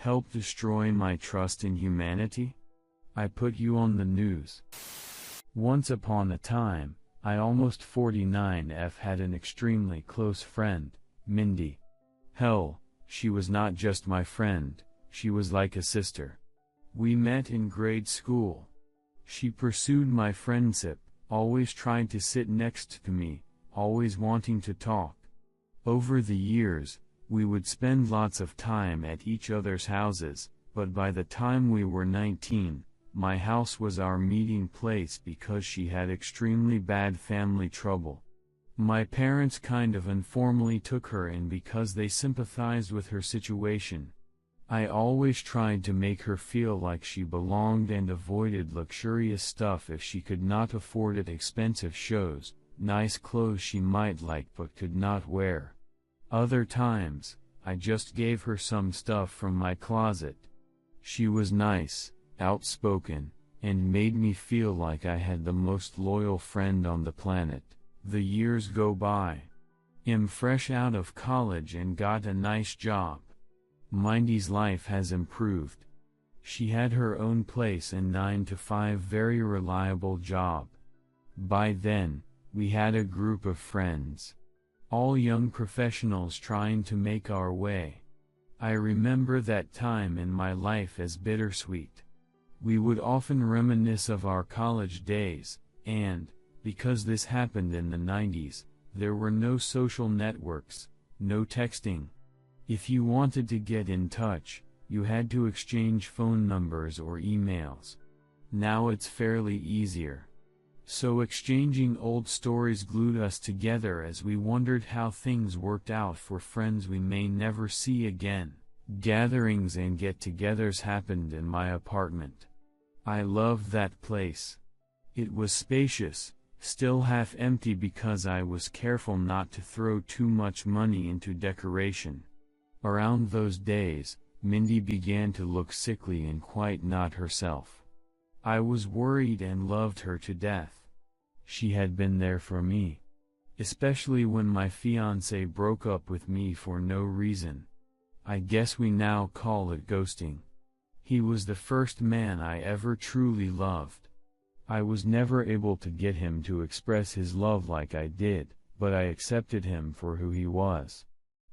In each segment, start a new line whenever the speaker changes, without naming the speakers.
help destroy my trust in humanity? I put you on the news. Once upon a time, I almost 49F had an extremely close friend, Mindy. Hell, she was not just my friend, she was like a sister. We met in grade school. She pursued my friendship, always trying to sit next to me, always wanting to talk. Over the years, we would spend lots of time at each other's houses, but by the time we were 19, my house was our meeting place because she had extremely bad family trouble. My parents kind of informally took her in because they sympathized with her situation. I always tried to make her feel like she belonged and avoided luxurious stuff if she could not afford it, expensive shows, nice clothes she might like but could not wear. Other times, I just gave her some stuff from my closet. She was nice, outspoken, and made me feel like I had the most loyal friend on the planet. The years go by. I'm fresh out of college and got a nice job. Mindy's life has improved. She had her own place and 9-to-5 very reliable job. By then, we had a group of friends. All young professionals trying to make our way. I remember that time in my life as bittersweet. We would often reminisce of our college days, and, because this happened in the 90s, there were no social networks, no texting. If you wanted to get in touch, you had to exchange phone numbers or emails. Now it's fairly easier. So exchanging old stories glued us together as we wondered how things worked out for friends we may never see again. Gatherings and get-togethers happened in my apartment. I loved that place. It was spacious, still half empty because I was careful not to throw too much money into decoration. Around those days, Mindy began to look sickly and quite not herself. I was worried and loved her to death. She had been there for me. Especially when my fiancé broke up with me for no reason. I guess we now call it ghosting. He was the first man I ever truly loved. I was never able to get him to express his love like I did, but I accepted him for who he was.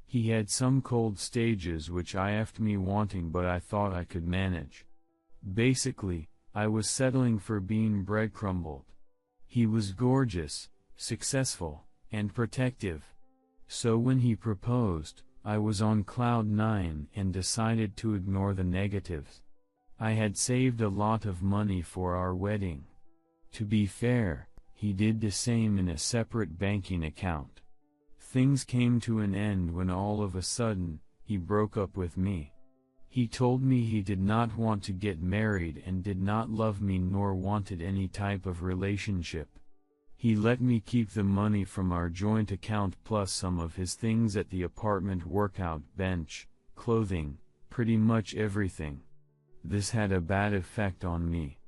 He had some cold stages which I effed me wanting, but I thought I could manage. Basically, I was settling for being breadcrumbled. He was gorgeous, successful, and protective. So when he proposed, I was on cloud 9 and decided to ignore the negatives. I had saved a lot of money for our wedding. To be fair, he did the same in a separate banking account. Things came to an end when all of a sudden, he broke up with me. He told me he did not want to get married and did not love me nor wanted any type of relationship. He let me keep the money from our joint account plus some of his things at the apartment: workout bench, clothing, pretty much everything. This had a bad effect on me.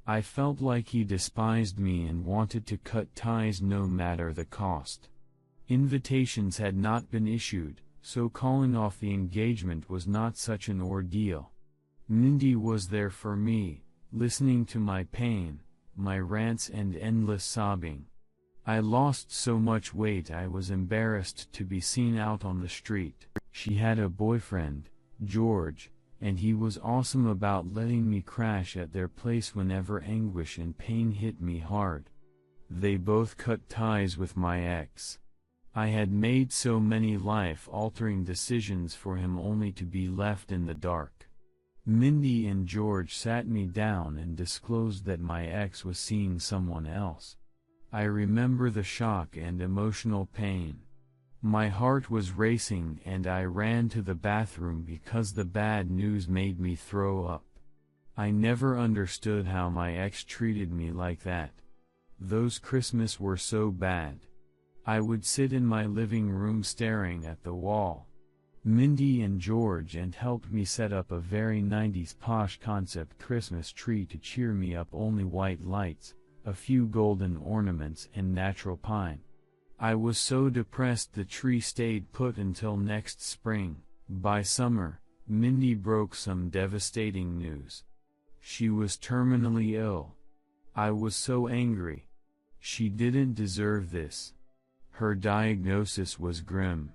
I felt like he despised me and wanted to cut ties no matter the cost. Invitations had not been issued, so calling off the engagement was not such an ordeal. Mindy was there for me, listening to my pain, my rants and endless sobbing. I lost so much weight I was embarrassed to be seen out on the street. She had a boyfriend, George, and he was awesome about letting me crash at their place whenever anguish and pain hit me hard. They both cut ties with my ex. I had made so many life-altering decisions for him only to be left in the dark. Mindy and George sat me down and disclosed that my ex was seeing someone else. I remember the shock and emotional pain. My heart was racing and I ran to the bathroom because the bad news made me throw up. I never understood how my ex treated me like that. Those Christmas were so bad. I would sit in my living room staring at the wall. Mindy and George helped me set up a very 90s posh concept Christmas tree to cheer me up, only white lights, a few golden ornaments and natural pine. I was so depressed the tree stayed put until next spring. By summer, Mindy broke some devastating news. She was terminally ill. I was so angry. She didn't deserve this. Her diagnosis was grim.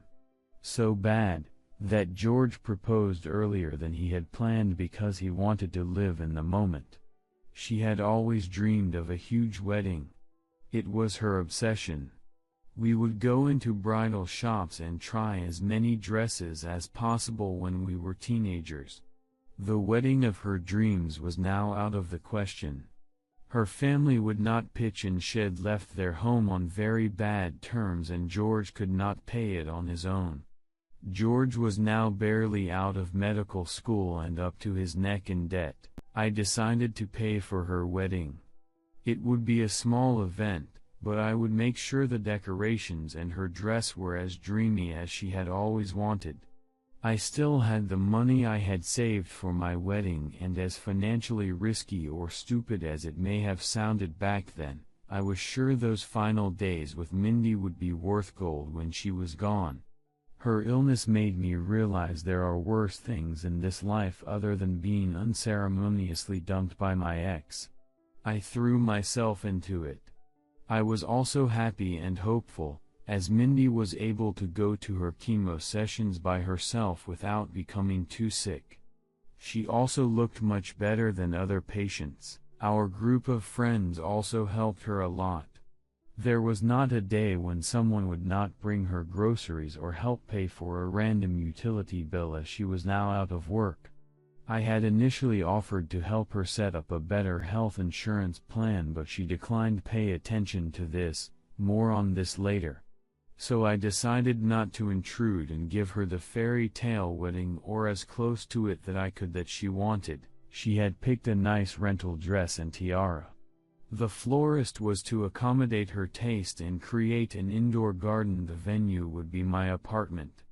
So bad, that George proposed earlier than he had planned because he wanted to live in the moment. She had always dreamed of a huge wedding. It was her obsession. We would go into bridal shops and try as many dresses as possible when we were teenagers. The wedding of her dreams was now out of the question. Her family would not pitch in. She'd left their home on very bad terms and George could not pay it on his own. George was now barely out of medical school and up to his neck in debt. I decided to pay for her wedding. It would be a small event, but I would make sure the decorations and her dress were as dreamy as she had always wanted. I still had the money I had saved for my wedding, and as financially risky or stupid as it may have sounded back then, I was sure those final days with Mindy would be worth gold when she was gone. Her illness made me realize there are worse things in this life other than being unceremoniously dumped by my ex. I threw myself into it. I was also happy and hopeful, as Mindy was able to go to her chemo sessions by herself without becoming too sick. She also looked much better than other patients. Our group of friends also helped her a lot. There was not a day when someone would not bring her groceries or help pay for a random utility bill as she was now out of work. I had initially offered to help her set up a better health insurance plan, but she declined pay attention to this. More on this later. So I decided not to intrude and give her the fairy tale wedding, or as close to it that I could, that she wanted. She had picked a nice rental dress and tiara. The florist was to accommodate her taste and create an indoor garden. The venue would be my apartment.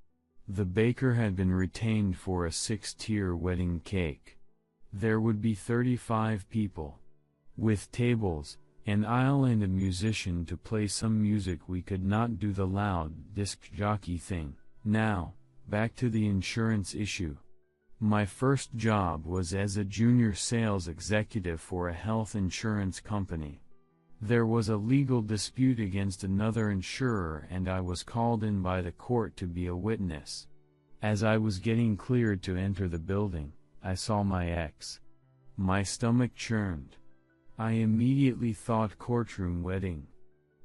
The baker had been retained for a 6-tier wedding cake. There would be 35 people. With tables, an aisle and a musician to play some music. We could not do the loud disc jockey thing. Now, back to the insurance issue. My first job was as a junior sales executive for a health insurance company. There was a legal dispute against another insurer and I was called in by the court to be a witness. As I was getting cleared to enter the building, I saw my ex. My stomach churned. I immediately thought courtroom wedding.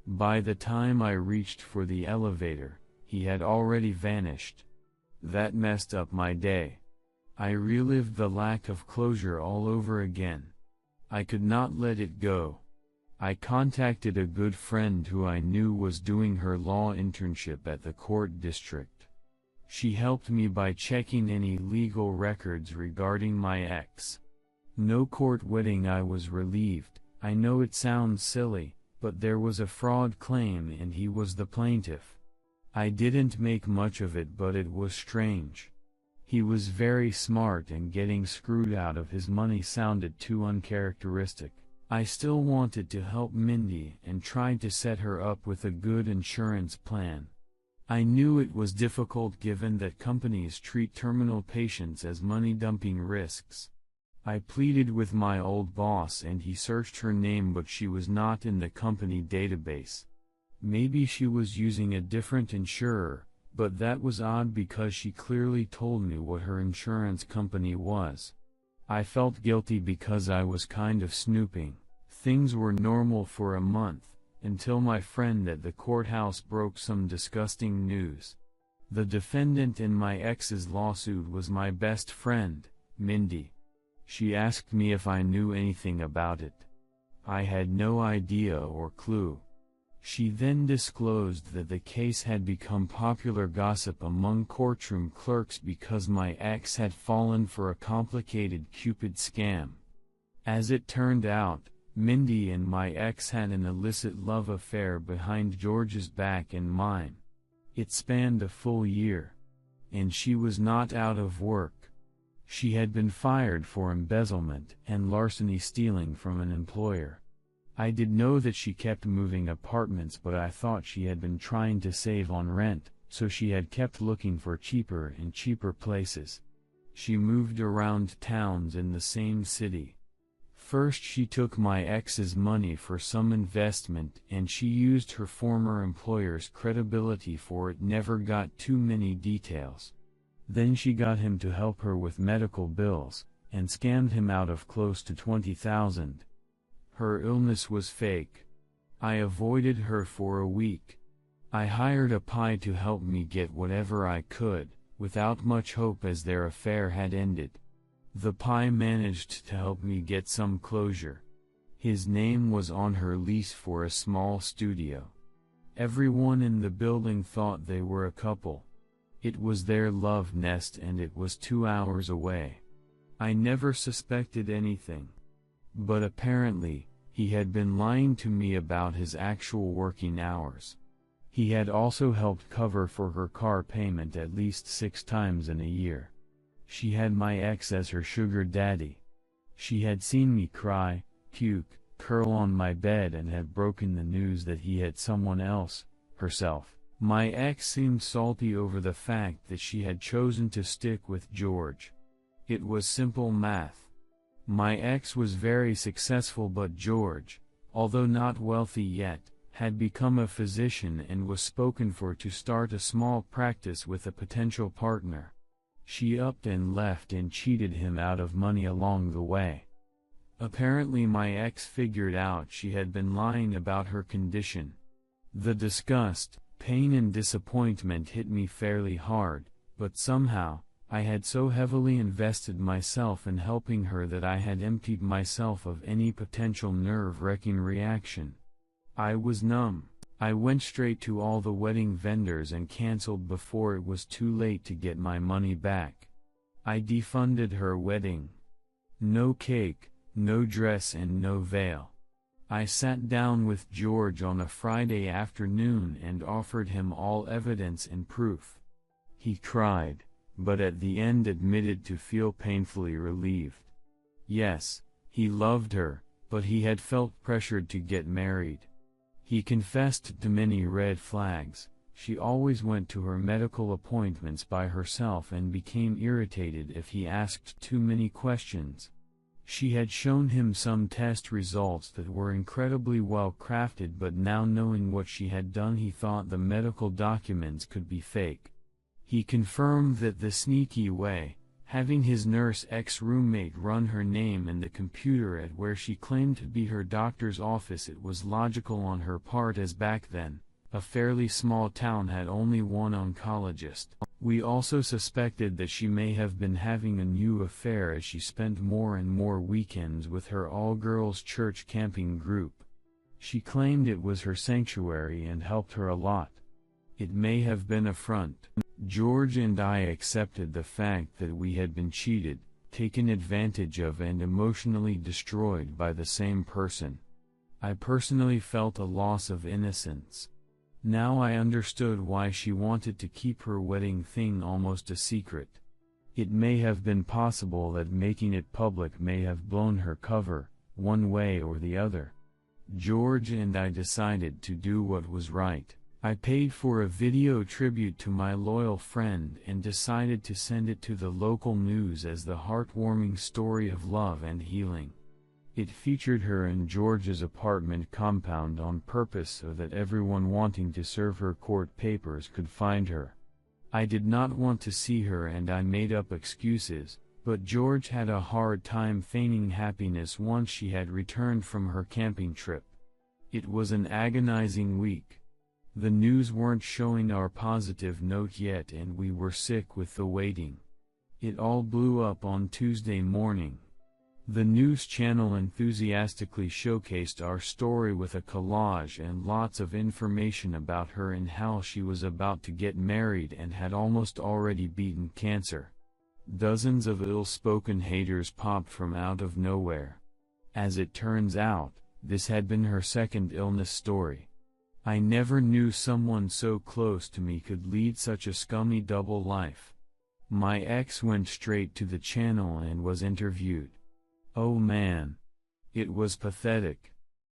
By the time I reached for the elevator, he had already vanished. That messed up my day. I relived the lack of closure all over again. I could not let it go. I contacted a good friend who I knew was doing her law internship at the court district. She helped me by checking any legal records regarding my ex. No court wedding. I was relieved. I know it sounds silly, but there was a fraud claim and he was the plaintiff. I didn't make much of it, but it was strange. He was very smart and getting screwed out of his money sounded too uncharacteristic. I still wanted to help Mindy and tried to set her up with a good insurance plan. I knew it was difficult given that companies treat terminal patients as money-dumping risks. I pleaded with my old boss and he searched her name, but she was not in the company database. Maybe she was using a different insurer, but that was odd because she clearly told me what her insurance company was. I felt guilty because I was kind of snooping. Things were normal for a month, until my friend at the courthouse broke some disgusting news. The defendant in my ex's lawsuit was my best friend, Mindy. She asked me if I knew anything about it. I had no idea or clue. She then disclosed that the case had become popular gossip among courtroom clerks because my ex had fallen for a complicated Cupid scam. As it turned out, Mindy and my ex had an illicit love affair behind George's back and mine. It spanned a full year. And she was not out of work. She had been fired for embezzlement and larceny, stealing from an employer. I did know that she kept moving apartments, but I thought she had been trying to save on rent, so she had kept looking for cheaper and cheaper places. She moved around towns in the same city. First she took my ex's money for some investment and she used her former employer's credibility for it, never got too many details. Then she got him to help her with medical bills, and scammed him out of close to $20,000. Her illness was fake. I avoided her for a week. I hired a pie to help me get whatever I could, without much hope as their affair had ended. The pie managed to help me get some closure. His name was on her lease for a small studio. Everyone in the building thought they were a couple. It was their love nest and it was 2 hours away. I never suspected anything. But apparently, he had been lying to me about his actual working hours. He had also helped cover for her car payment at least 6 times in a year. She had my ex as her sugar daddy. She had seen me cry, puke, curl on my bed and had broken the news that he had someone else, herself. My ex seemed salty over the fact that she had chosen to stick with George. It was simple math. My ex was very successful, but George, although not wealthy yet, had become a physician and was spoken for to start a small practice with a potential partner. She upped and left and cheated him out of money along the way. Apparently my ex figured out she had been lying about her condition. The disgust, pain and disappointment hit me fairly hard, but somehow, I had so heavily invested myself in helping her that I had emptied myself of any potential nerve-wracking reaction. I was numb. I went straight to all the wedding vendors and canceled before it was too late to get my money back. I defunded her wedding. No cake, no dress and no veil. I sat down with George on a Friday afternoon and offered him all evidence and proof. He cried, but at the end admitted to feel painfully relieved. Yes, he loved her, but he had felt pressured to get married. He confessed to many red flags. She always went to her medical appointments by herself and became irritated if he asked too many questions. She had shown him some test results that were incredibly well crafted, but now knowing what she had done he thought the medical documents could be fake. He confirmed that the sneaky way, having his nurse ex-roommate run her name in the computer at where she claimed to be her doctor's office, it was logical on her part as back then, a fairly small town had only one oncologist. We also suspected that she may have been having a new affair as she spent more and more weekends with her all-girls church camping group. She claimed it was her sanctuary and helped her a lot. It may have been a front. George and I accepted the fact that we had been cheated, taken advantage of and emotionally destroyed by the same person. I personally felt a loss of innocence. Now I understood why she wanted to keep her wedding thing almost a secret. It may have been possible that making it public may have blown her cover, one way or the other. George and I decided to do what was right. I paid for a video tribute to my loyal friend and decided to send it to the local news as the heartwarming story of love and healing. It featured her in George's apartment compound on purpose so that everyone wanting to serve her court papers could find her. I did not want to see her and I made up excuses, but George had a hard time feigning happiness once she had returned from her camping trip. It was an agonizing week. The news weren't showing our positive note yet and we were sick with the waiting. It all blew up on Tuesday morning. The news channel enthusiastically showcased our story with a collage and lots of information about her and how she was about to get married and had almost already beaten cancer. Dozens of ill-spoken haters popped from out of nowhere. As it turns out, this had been her second illness story. I never knew someone so close to me could lead such a scummy double life. My ex went straight to the channel and was interviewed. Oh man. It was pathetic.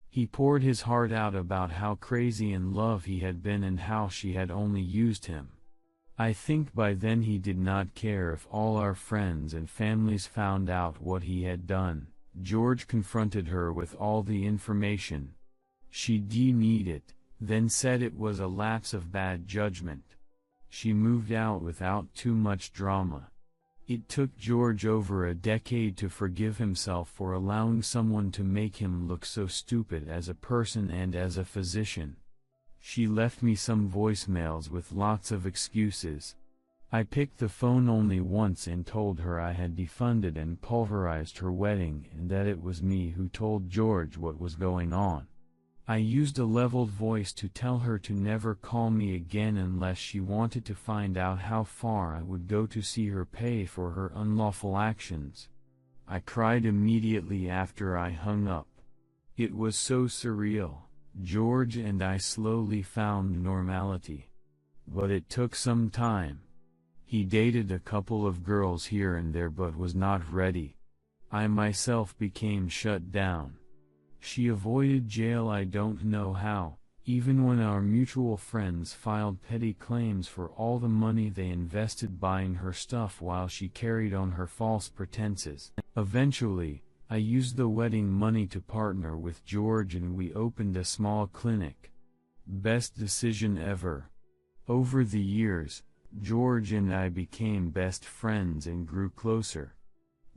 He poured his heart out about how crazy in love he had been and how she had only used him. I think by then he did not care if all our friends and families found out what he had done. George confronted her with all the information. She denied it, then said it was a lapse of bad judgment. She moved out without too much drama. It took George over a decade to forgive himself for allowing someone to make him look so stupid as a person and as a physician. She left me some voicemails with lots of excuses. I picked the phone only once and told her I had defunded and pulverized her wedding and that it was me who told George what was going on. I used a leveled voice to tell her to never call me again unless she wanted to find out how far I would go to see her pay for her unlawful actions. I cried immediately after I hung up. It was so surreal. George and I slowly found normality. But it took some time. He dated a couple of girls here and there but was not ready. I myself became shut down. She avoided jail I don't know how, even when our mutual friends filed petty claims for all the money they invested buying her stuff while she carried on her false pretenses. Eventually, I used the wedding money to partner with George and we opened a small clinic. Best decision ever. Over the years, George and I became best friends and grew closer.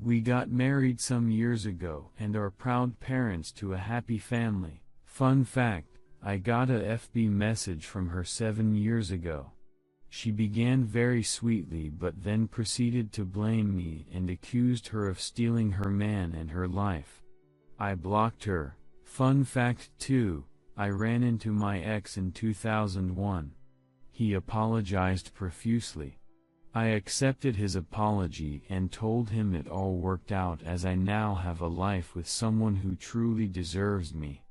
We got married some years ago and are proud parents to a happy family. Fun fact, I got a FB message from her 7 years ago. She began very sweetly but then proceeded to blame me and accused her of stealing her man and her life. I blocked her. Fun fact 2, I ran into my ex in 2001. He apologized profusely. I accepted his apology and told him it all worked out as I now have a life with someone who truly deserves me.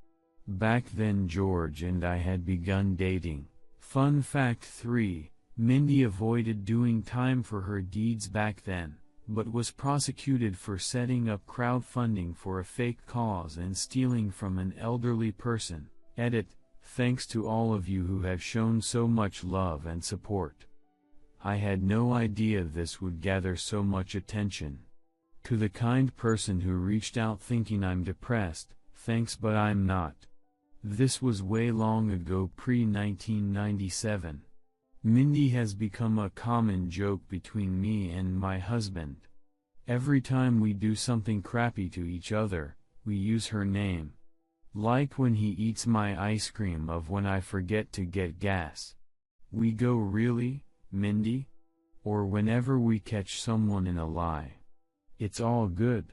Back then George and I had begun dating. Fun fact 3, Mindy avoided doing time for her deeds back then, but was prosecuted for setting up crowdfunding for a fake cause and stealing from an elderly person. Edit, thanks to all of you who have shown so much love and support. I had no idea this would gather so much attention. To the kind person who reached out thinking I'm depressed, thanks but I'm not. This was way long ago pre-1997. Mindy has become a common joke between me and my husband. Every time we do something crappy to each other, we use her name. Like when he eats my ice cream or when I forget to get gas. We go really? Mindy? Or whenever we catch someone in a lie. It's all good.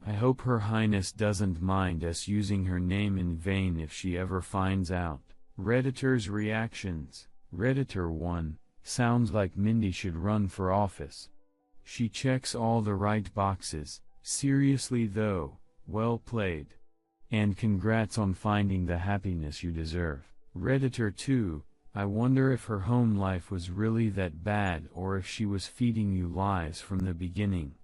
I hope Her Highness doesn't mind us using her name in vain if she ever finds out. Redditor's reactions. Redditor 1, sounds like Mindy should run for office. She checks all the right boxes. Seriously though, well played. And congrats on finding the happiness you deserve. Redditor 2, I wonder if her home life was really that bad or if she was feeding you lies from the beginning.